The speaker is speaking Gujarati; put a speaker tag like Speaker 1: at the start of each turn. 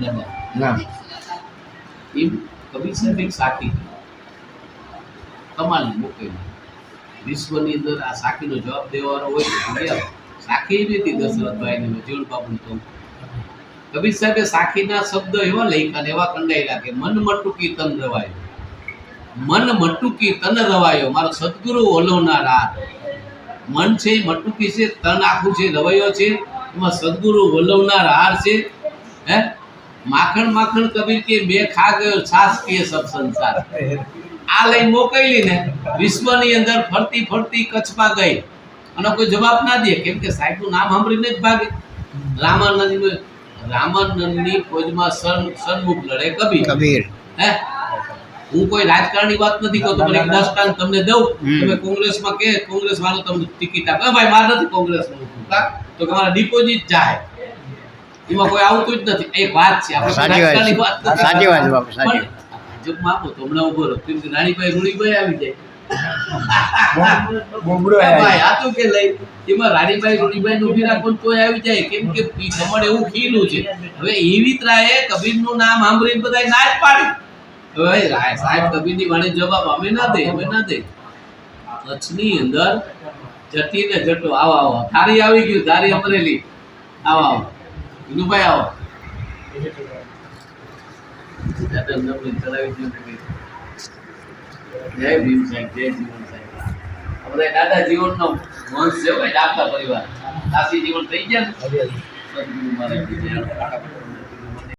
Speaker 1: દાદા
Speaker 2: ના
Speaker 1: એમ કબીર સાહેબ એક સાખી કમાલની મૂકેલી વિશ્વની અંદર આ સાખીનો જવાબ દેવાનો હોય સાખી નથી દશરથભાઈને જીવન બાબુને કહું કબીર સાહેબે સાખીના શબ્દો એવા લખ્યા એવા કંડાયેલા કે મન મટુકી તન રવાયો મન મટુકી તન રવાયો મારો સદગુરુ ઓલવનાર આ મન છે એ મટુકી છે તન આખું છે રવાયો છે એમાં સદગુરુ વલ્લવનાર હાર છે હે માખણ માખણ કબીર કે બે ખા ગયો છાસ કે સબ સંસાર આ લઈ મોકલી ને વિશ્વની અંદર ફરતી ફરતી કચ્છમાં ગઈ અને કોઈ જવાબ ના દે કેમ કે સાહેબનું નામ સાંભળીને જ ભાગે રામાનંદની ફોજમાં સન્મુખ લડે કબીર હે હું કોઈ રાજકારણની વાત નથી કરતો મને એક દ્રષ્ટાંત તમને દઉં તમે કોંગ્રેસમાં કે કોંગ્રેસ વાળો તમને ટિકિટ આપે ભાઈ મારે નથી કોંગ્રેસમાં તો તમારા ડિપોઝિટ જાય એમાં કોઈ આવતું જ નથી એક વાત છે આપણે રાજકારણની વાત
Speaker 2: સાચી વાત બાપુ સાચી
Speaker 1: ભાજપમાં આપો તો હમણાં ઉભો રહો કેમ કે રાણીભાઈ રૂણીભાઈ આવી જાય ભાઈ આતું કે લઈ એમાં રાણીભાઈ રૂણીભાઈ નું ઉભી રાખો તોય આવી જાય કેમ કે તમારે એવું ખીલું છે હવે એવી ત્રાએ કબીરનું નામ સાંભળીને બધા ના જ પાડી હવે સાહેબ કબીરની વાણી જવાબ અમે ના દે કચ્છની અંદર જટી ને જટો આવો આવો ધારી આવી ગયું ધારી અમરેલી આવો આવો વિનુભાઈ આવો જય ભીમ સાહેબ જય જીવન સાહેબ બધા દાદા જીવનનો વંશ છે ભાઈ ડાક્ટર પરિવાર દાસી જીવન થઈ ગયા ને સદગુરુ મહારાજ